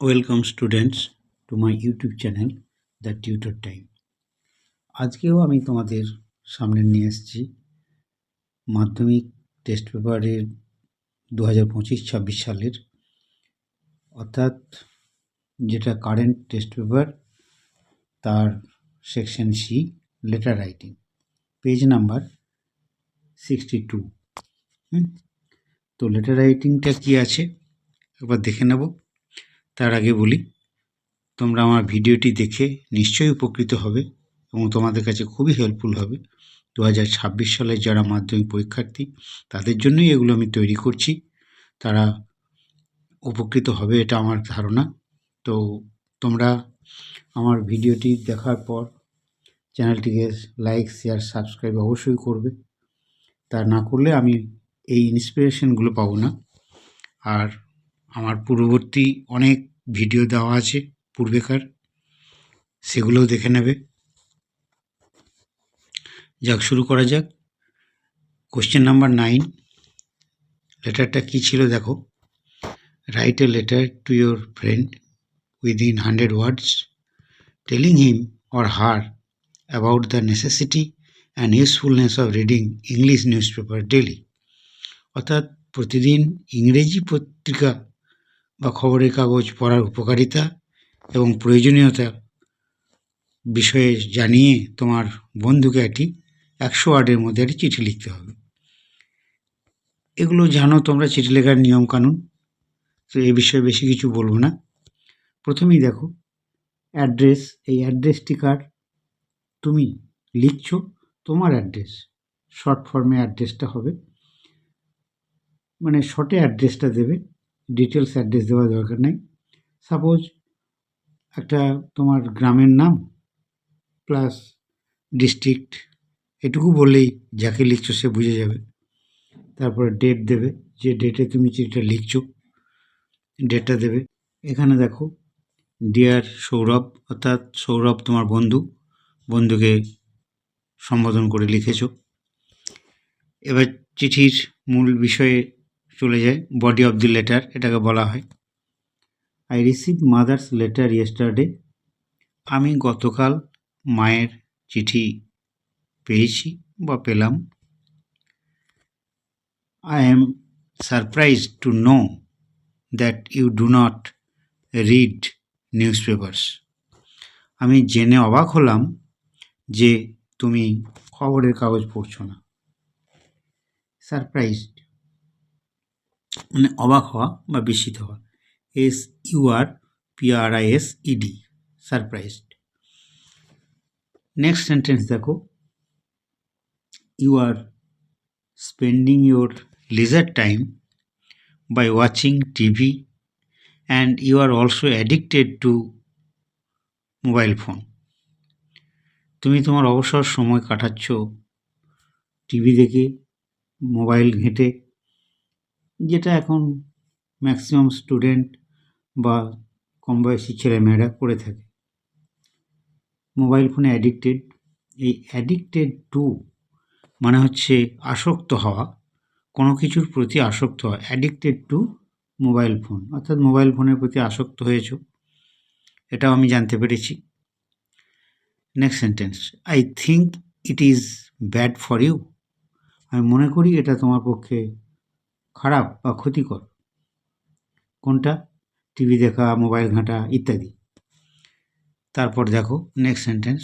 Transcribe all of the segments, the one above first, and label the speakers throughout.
Speaker 1: Welcome students to my YouTube channel the tutor time. আজকেও আমি তোমাদের সামনে নিয়ে এসেছি মাধ্যমিক টেস্ট পেপারের 2025-26 সালের, অর্থাৎ যেটা কারেন্ট টেস্ট পেপার, তার section C, letter writing, page number 62। তো লেটার রাইটিংটা কী আছে একবার দেখে নেব। তার আগে বলি, তোমরা আমার ভিডিওটি দেখে নিশ্চয়ই উপকৃত হবে এবং তোমাদের কাছে খুবই হেল্পফুল হবে। 2026 সালের যারা মাধ্যমিক পরীক্ষার্থী তাদের জন্যই এগুলো আমি তৈরি করছি, তারা উপকৃত হবে এটা আমার ধারণা। তো তোমরা আমার ভিডিওটি দেখার পর চ্যানেলটিকে লাইক, শেয়ার, সাবস্ক্রাইব অবশ্যই করবে। তা না করলে আমি এই ইন্সপিরেশনগুলো পাবো না। আর আমার পূর্ববর্তী অনেক ভিডিও দেওয়া আছে পূর্বেকার, সেগুলোও দেখে নেবে। যাক, শুরু করা যাক। কোশ্চেন নাম্বার 9, লেটারটা কী ছিল দেখো। Write a letter to your friend within 100 words telling him or her about the necessity and usefulness of reading English newspaper daily। অর্থাৎ প্রতিদিন ইংরেজি পত্রিকা বা খবরের কাগজ পড়ার উপকারিতা এবং প্রয়োজনীয়তা বিষয়ে জানিয়ে তোমার বন্ধুকে একটি 100 ওয়ার্ডের মধ্যে একটি চিঠি লিখতে হবে। এগুলো জানো তোমরা, চিঠি লেখার নিয়মকানুন, তো এ বিষয়ে বেশি কিছু বলবো না। প্রথমেই দেখো অ্যাড্রেস। এই অ্যাড্রেসটি কার? তুমি লিখছো তোমার অ্যাড্রেস, শর্ট ফর্মে অ্যাড্রেসটা হবে, মানে শর্টে অ্যাড্রেসটা দেবে, ডিটেলস অ্যাড্রেস দেওয়ার দরকার নেই। সাপোজ একটা তোমার গ্রামের নাম প্লাস ডিস্ট্রিক্ট, এটুকু বললেই যাকে লিখছো সে বুঝে যাবে। তারপরে ডেট দেবে, যে ডেটে তুমি চিঠিটা লিখছো ডেটটা দেবে। এখানে দেখো ডিয়ার সৌরভ, অর্থাৎ সৌরভ তোমার বন্ধু, বন্ধুকে সম্বোধন করে লিখেছো। এবার চিঠির মূল বিষয়ে চলে যায়, বডি অফ দি লেটার এটাকে বলা হয়। I receive mother's letter yesterday. আমি গতকাল মায়ের চিঠি পেয়েছি বা পেলাম। I am surprised to know that you do not read news papers. আমি জেনে অবাক হলাম যে তুমি খবরের কাগজ পড়ছো না। সারপ্রাইজড মানে অবাক হওয়া বা বিস্মিত হওয়া। SURPRISED, surprised. নেক্সট সেন্টেন্স দেখো, you are spending your leisure time by watching TV and you are also addicted to mobile phone. তুমি তোমার অবসর সময় কাটাচ্ছ টিভি দেখে, মোবাইল ঘেঁটে, যেটা এখন ম্যাক্সিমাম স্টুডেন্ট বা কম বয়সী ছেলেমেয়েরা করে থাকে। মোবাইল ফোনে অ্যাডিক্টেড, এই অ্যাডিক্টেড টু মানে হচ্ছে আসক্ত হওয়া, কোনো কিছুর প্রতি আসক্ত হওয়া। অ্যাডিক্টেড টু মোবাইল ফোন, অর্থাৎ মোবাইল ফোনের প্রতি আসক্ত হয়েছ, এটাও আমি জানতে পেরেছি। Next sentence, I think it is bad for you. আমি মনে করি এটা তোমার পক্ষে খারাপ বা ক্ষতিকর। কোনটা? টিভি দেখা, মোবাইল ঘাঁটা ইত্যাদি। তারপর দেখো next sentence,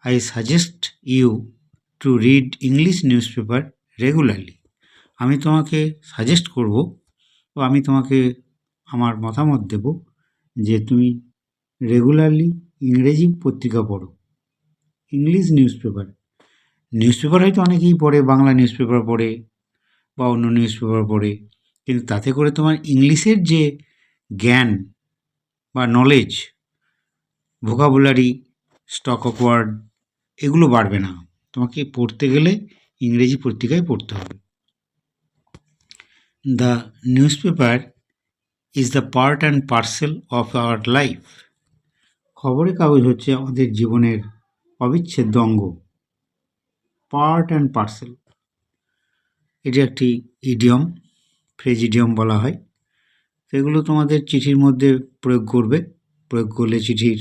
Speaker 1: I suggest you to read English news paper regularly. আমি তোমাকে সাজেস্ট করব বা আমি তোমাকে আমার মতামত দেব যে তুমি রেগুলারলি ইংরেজি পত্রিকা পড়ো। English news paper, news paper হয়তো অনেকেই পড়ে, বাংলা নিউজ পেপার পড়ে বা অন্য নিউজ পেপার পড়ে, কিন্তু তাতে করে তোমার ইংলিশের যে জ্ঞান বা knowledge, vocabulary, stock of word, এগুলো বাড়বে না। তোমাকে পড়তে গেলে ইংরেজি পত্রিকায় পড়তে হবে। The news paper is the part and parcel of our life. খবরের কাগজ হচ্ছে আমাদের জীবনের অবিচ্ছেদ্য অঙ্গ। পার্ট অ্যান্ড পার্সেল, এটি একটি ইডিয়ম, ফ্রেজ ইডিয়ম বলা হয়। তো এগুলো তোমাদের চিঠির মধ্যে প্রয়োগ করবে। প্রয়োগ করলে চিঠির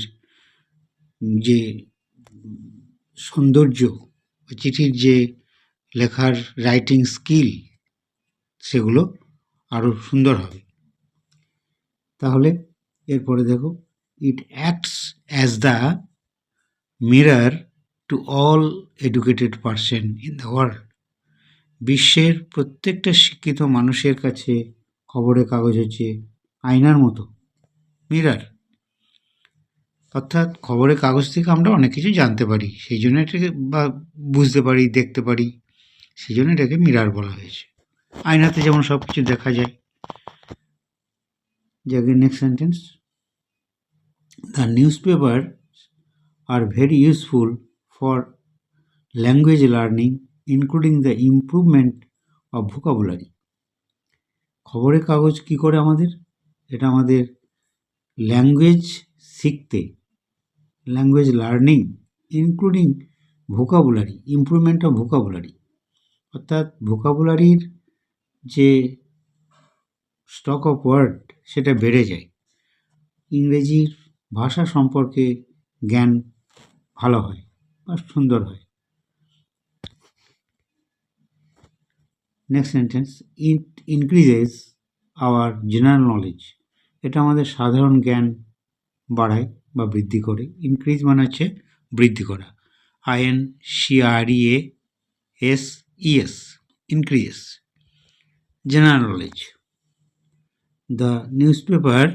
Speaker 1: যে সৌন্দর্য, চিঠির যে লেখার রাইটিং স্কিল, সেগুলো আরও সুন্দর হবে। তাহলে এরপরে দেখো, ইট acts as the mirror to all educated person in the world. বিশ্বের প্রত্যেকটা শিক্ষিত মানুষের কাছে খবরের কাগজ হচ্ছে আয়নার মতো, মিরর। অর্থাৎ খবরের কাগজ থেকে আমরা অনেক কিছু জানতে পারি, সেই জন্য এটাকে, বা বুঝতে পারি, দেখতে পারি, সেই জন্য এটাকে মিরর বলা হয়েছে। আয়নাতে যেমন সব কিছু দেখা যায়। যাকে next sentence, the news paper are very useful for language learning including the improvement of vocabulary. খবরের কাগজ কি করে আমাদের? এটা আমাদের ল্যাঙ্গুয়েজ শিখতে, language learning including vocabulary, improvement of vocabulary, অর্থাৎ ভোকাবুলারির যে স্টক অফ ওয়ার্ড সেটা বেড়ে যায়, ইংরেজির ভাষা সম্পর্কে জ্ঞান ভালো হয় বা সুন্দর হয়। Next sentence, it increases our general knowledge. এটা আমাদের সাধারণ জ্ঞান বাড়ায় বা বৃদ্ধি করে। ইনক্রিজ মানে হচ্ছে বৃদ্ধি করা, INCREASES, increases, general knowledge. The newspaper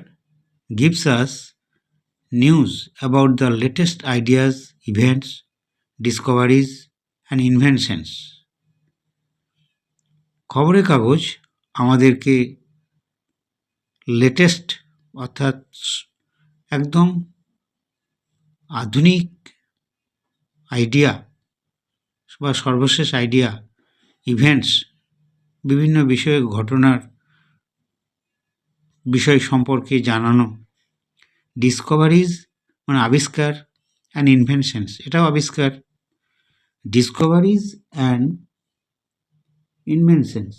Speaker 1: gives us news about the latest ideas, events, discoveries and inventions. খবরের কাগজ আমাদেরকে লেটেস্ট, অর্থাৎ একদম আধুনিক আইডিয়া বা সর্বশেষ আইডিয়া, ইভেন্টস, বিভিন্ন বিষয়ে ঘটনার বিষয় সম্পর্কে জানানো, ডিসকভারিজ মানে আবিষ্কার, অ্যান্ড ইনভেনশনস, এটাও আবিষ্কার। ডিসকভারিজ অ্যান্ড ইনভেনশনস,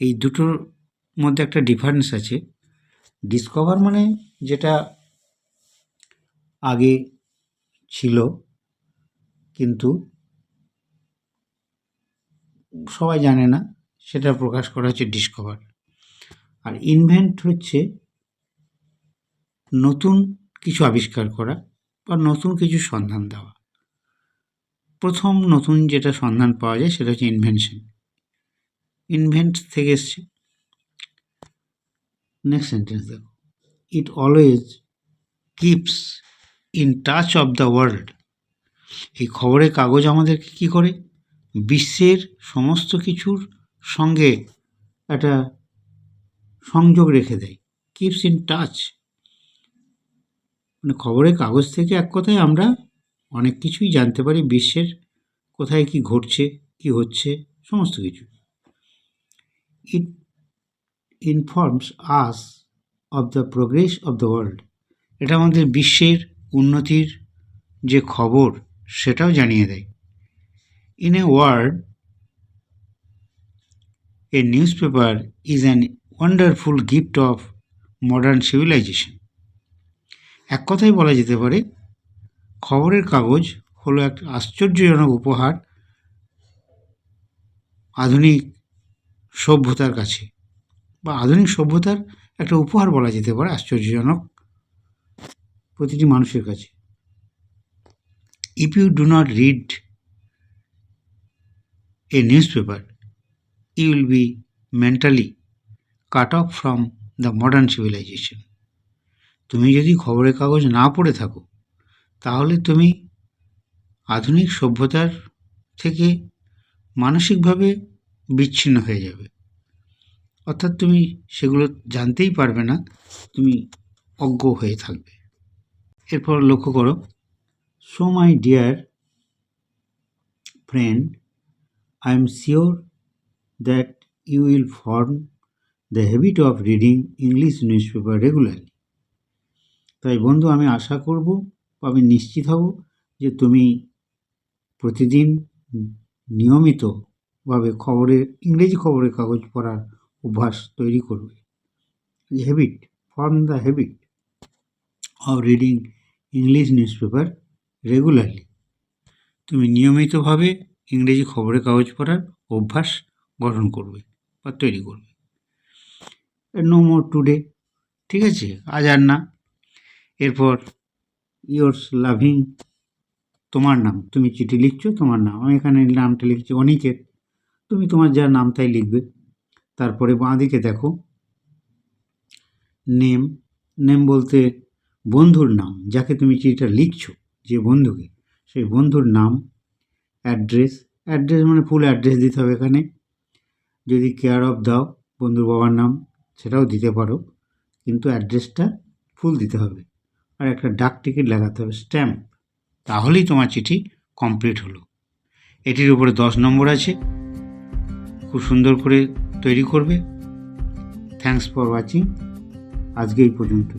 Speaker 1: এই দুটোর মধ্যে একটা ডিফারেন্স আছে। ডিসকভার মানে যেটা আগে ছিল কিন্তু সবাই জানে না, সেটা প্রকাশ করা হচ্ছে ডিসকভার। আর ইনভেন্ট হচ্ছে নতুন কিছু আবিষ্কার করা বা নতুন কিছু সন্ধান দেওয়া। প্রথম নতুন যেটা সন্ধান পাওয়া যায় সেটা হচ্ছে ইনভেনশন, ইনভেন্ট থেকে এসছে। নেক্সট সেন্টেন্স দেখো, ইট always keeps in touch of the world. এই খবরের কাগজ আমাদেরকে কী করে? বিশ্বের সমস্ত কিছুর সঙ্গে একটা সংযোগ রেখে দেয়। কিপস ইন টাচ মানে খবরের কাগজ থেকে এক কথায় আমরা অনেক কিছুই জানতে পারি, বিশ্বের কোথায় কি ঘটছে, কি হচ্ছে, সমস্ত কিছু। It informs us of the progress of the world. এটা আমাদের বিশ্বের উন্নতির যে খবর সেটাও জানিয়ে দেয়। In a word, a news paper is an wonderful gift of modern civilization. এক কথায় বলা যেতে পারে খবরের কাগজ হলো এক আশ্চর্যজনক উপহার আধুনিক সভ্যতার কাছে, বা আধুনিক সভ্যতার একটা উপহার বলা যেতে পারে, আশ্চর্যজনক প্রতিটি মানুষের কাছে। If you do not read a news paper, you will be mentally cut off from the modern civilization. তুমি যদি খবরের কাগজ না পড়ে থাকো তাহলে তুমি আধুনিক সভ্যতার থেকে মানসিকভাবে বিচ্ছিন্ন হয়ে যাবে, অর্থাৎ তুমি সেগুলো জানতেই পারবে না, তুমি অজ্ঞ হয়ে থাকবে। এরপর লক্ষ্য করো, so my dear friend, I am sure that you will form the habit of reading English news paper regularly. তাই বন্ধু, আমি আশা করব, আমি নিশ্চিত হব যে তুমি প্রতিদিন নিয়মিতভাবে ইংরেজি খবরের কাগজ পড়ার অভ্যাস তৈরি করবে। form the habit of reading English newspaper regularly. তুমি নিয়মিতভাবে ইংরেজি খবরের কাগজ পড়ার অভ্যাস গঠন করবে বা তৈরি করবে। নো মোর টুডে, ঠিক আছে, আজ আর না। এরপর ইয়োর্স লাভিং, তোমার নাম, তুমি চিঠি লিখছো, তোমার নাম, আমি এখানে নামটা লিখছি অনিকেত, তুমি তোমার যা নাম তাই লিখবে। তারপরে বাঁ দিকে দেখো নেম, নেম বলতে বন্ধুর নাম, যাকে তুমি চিঠিটা লিখছো, যে বন্ধুকে, সেই বন্ধুর নাম। অ্যাড্রেস, অ্যাড্রেস মানে ফুল অ্যাড্রেস দিতে হবে এখানে। যদি কেয়ার অফ দাও, বন্ধুর বাবার নাম, সেটাও দিতে পারো, কিন্তু অ্যাড্রেসটা ফুল দিতে হবে। আর একটা ডাক টিকিট লাগাতে হবে, স্ট্যাম্প, তাহলেই তোমার চিঠি কমপ্লিট হলো। এটির উপরে 10 নম্বর আছে, খুব সুন্দর করে তৈরি করবে। থ্যাঙ্কস ফর ওয়াচিং, আজকে এই পর্যন্ত।